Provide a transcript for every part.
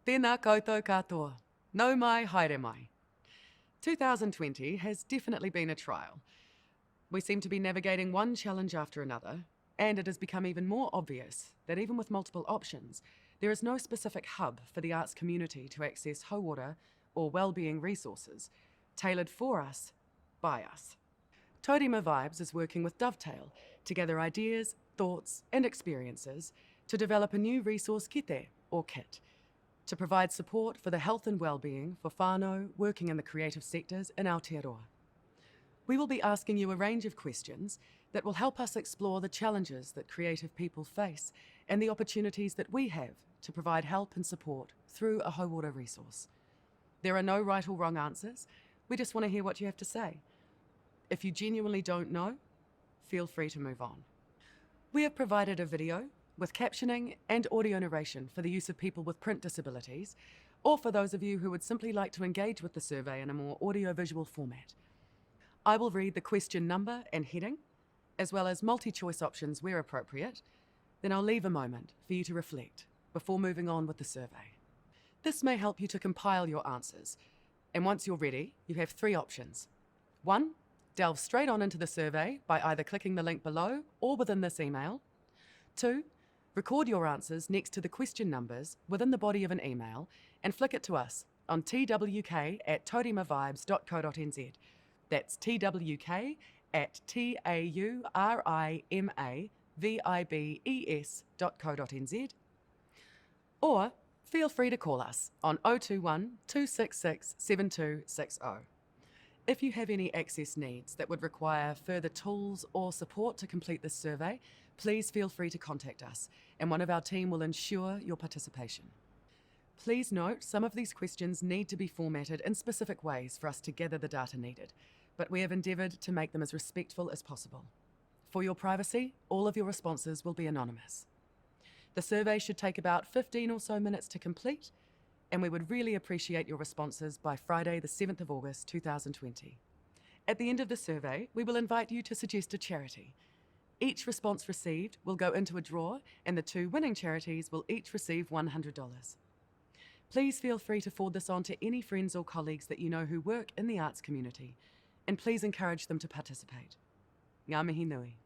Tēnā koutou katoa. Nau mai, haere mai. 2020 has definitely been a trial. We seem to be navigating one challenge after another, and it has become even more obvious that even with multiple options, there is no specific hub for the arts community to access Hauora or wellbeing resources, tailored for us, by us. Taurima Vibes is working with Dovetail to gather ideas, thoughts and experiences to develop a new resource kete, or kit, to provide support for the health and wellbeing for whānau working in the creative sectors in Aotearoa. We will be asking you a range of questions that will help us explore the challenges that creative people face and the opportunities that we have to provide help and support through a Hauora resource. There are no right or wrong answers. We just want to hear what you have to say. If you genuinely don't know, feel free to move on. We have provided a video with captioning and audio narration for the use of people with print disabilities, or for those of you who would simply like to engage with the survey in a more audio-visual format. I will read the question number and heading, as well as multi-choice options where appropriate, then I'll leave a moment for you to reflect before moving on with the survey. This may help you to compile your answers, and once you're ready, you have 3 options. 1, delve straight on into the survey by either clicking the link below or within this email. 2, record your answers next to the question numbers within the body of an email and flick it to us on twk@taurimavibes.co.nz. That's twk@taurimavibes.co.nz. Or feel free to call us on 021 266 7260. If you have any access needs that would require further tools or support to complete this survey, please feel free to contact us, and one of our team will ensure your participation. Please note, some of these questions need to be formatted in specific ways for us to gather the data needed, but we have endeavoured to make them as respectful as possible. For your privacy, all of your responses will be anonymous. The survey should take about 15 or so minutes to complete, and we would really appreciate your responses by Friday, the 7th of August 2020. At the end of the survey, we will invite you to suggest a charity. Each response received will go into a draw, and the 2 winning charities will each receive $100. Please feel free to forward this on to any friends or colleagues that you know who work in the arts community, and please encourage them to participate. Ngā mihi nui.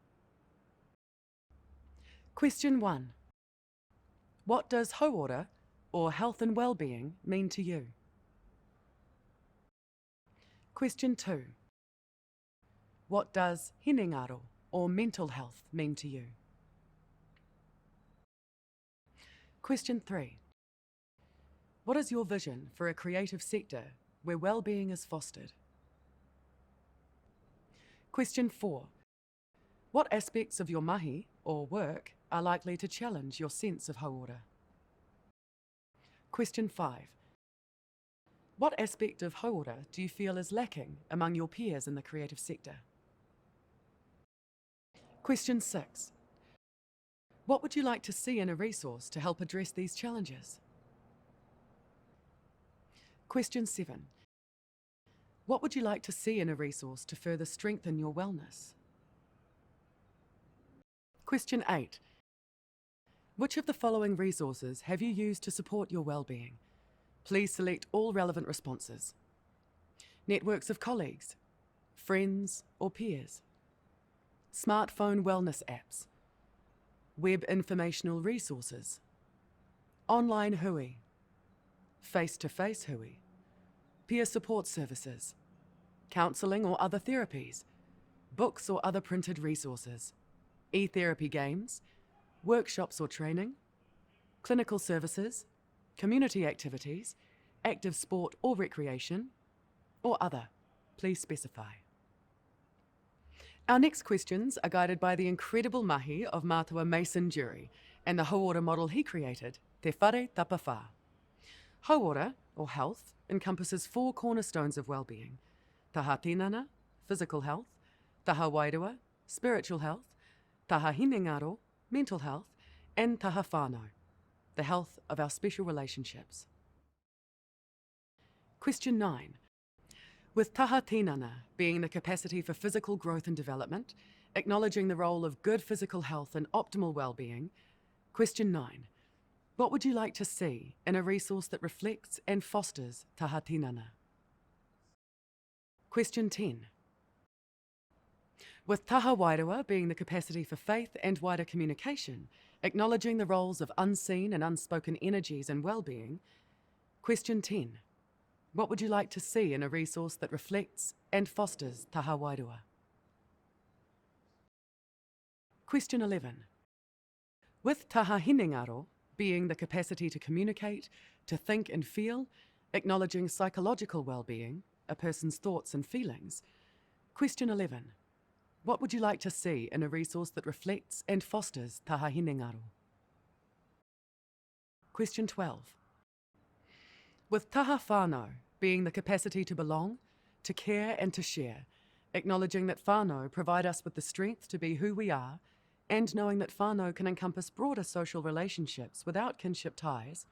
Question 1. What does Hauora, or health and well-being, mean to you? Question 2. What does hinengaro, or mental health, mean to you? Question 3. What is your vision for a creative sector where well-being is fostered? Question 4. What aspects of your mihi, or work, are likely to challenge your sense of Hauora? Question 5. What aspect of Hauora do you feel is lacking among your peers in the creative sector? Question 6. What would you like to see in a resource to help address these challenges? Question 7. What would you like to see in a resource to further strengthen your wellness? Question 8. Which of the following resources have you used to support your well-being? Please select all relevant responses. Networks of colleagues, friends or peers, smartphone wellness apps, web informational resources, online hui, face-to-face hui, peer support services, counselling or other therapies, books or other printed resources, e-therapy games, workshops or training, clinical services, community activities, active sport or recreation, or other. Please specify. Our next questions are guided by the incredible mahi of Mātua Mason Jury and the Hauora model he created, Te Whare Tapawhā. Hauora, or health, encompasses 4 cornerstones of well-being: taha tinana, physical health; taha wairua, spiritual health; taha hinengaro, mental health; and taha whānau, the health of our special relationships. Question 9. With taha tinana being the capacity for physical growth and development, acknowledging the role of good physical health and optimal well-being, question 9. What would you like to see in a resource that reflects and fosters taha tinana? Question 10. With taha wairua being the capacity for faith and wider communication, acknowledging the roles of unseen and unspoken energies in well-being, question 10. What would you like to see in a resource that reflects and fosters taha wairua? Question 11. With taha hinengaro being the capacity to communicate, to think and feel, acknowledging psychological well-being, a person's thoughts and feelings, question 11. What would you like to see in a resource that reflects and fosters taha hinengaro? Question 12. With taha whānau being the capacity to belong, to care and to share, acknowledging that whānau provide us with the strength to be who we are, and knowing that whānau can encompass broader social relationships without kinship ties.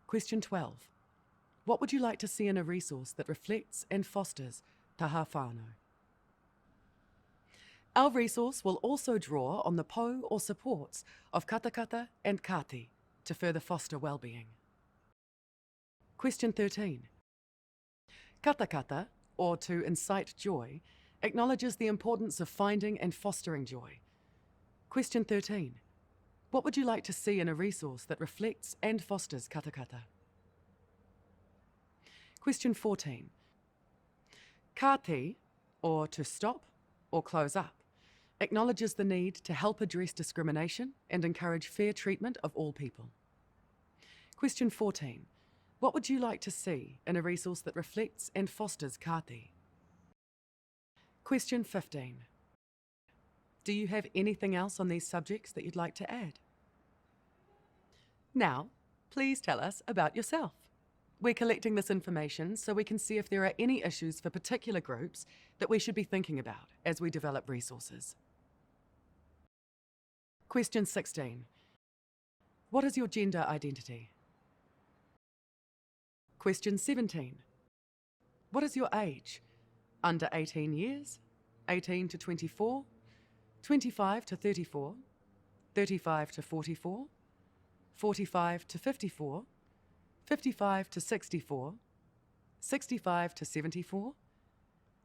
Question 12. What would you like to see in a resource that reflects and fosters taha whānau? Our resource will also draw on the pou or supports of katakata and kati to further foster well-being. Question 13. Katakata, or to incite joy, acknowledges the importance of finding and fostering joy. Question 13. What would you like to see in a resource that reflects and fosters katakata? Question 14. Kati, or to stop or close up, acknowledges the need to help address discrimination and encourage fair treatment of all people. Question 14. What would you like to see in a resource that reflects and fosters kati? Question 15. Do you have anything else on these subjects that you'd like to add? Now, please tell us about yourself. We're collecting this information so we can see if there are any issues for particular groups that we should be thinking about as we develop resources. Question 16. What is your gender identity? Question 17. What is your age? Under 18 years? 18 to 24? 25 to 34? 35 to 44? 45 to 54? 55 to 64? 65 to 74?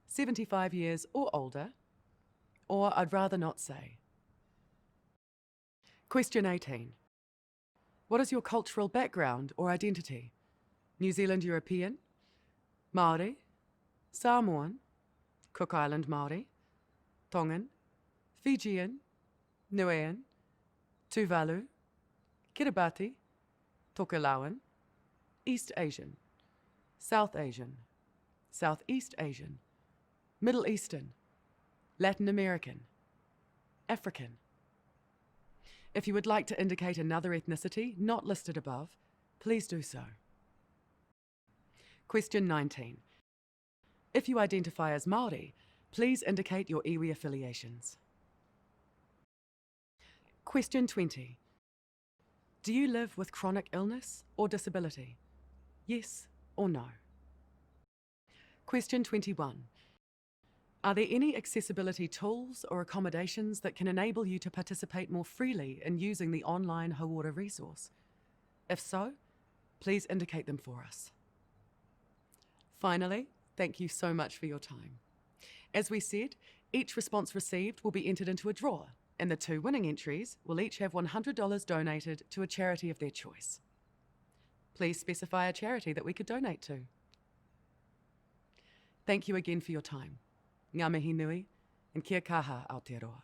75 years or older? Or I'd rather not say. Question 18. What is your cultural background or identity? New Zealand European? Māori? Samoan? Cook Island Māori? Tongan? Fijian? Niuean? Tuvalu? Kiribati? Tokelauan? East Asian? South Asian? Southeast Asian? Middle Eastern? Latin American? African? If you would like to indicate another ethnicity not listed above, please do so. Question 19. If you identify as Māori, please indicate your iwi affiliations. Question 20. Do you live with chronic illness or disability? Yes or no? Question 21. Are there any accessibility tools or accommodations that can enable you to participate more freely in using the online Hauora resource? If so, please indicate them for us. Finally, thank you so much for your time. As we said, each response received will be entered into a draw, and the 2 winning entries will each have $100 donated to a charity of their choice. Please specify a charity that we could donate to. Thank you again for your time. Ngā mihi nui, and kia kaha Aotearoa.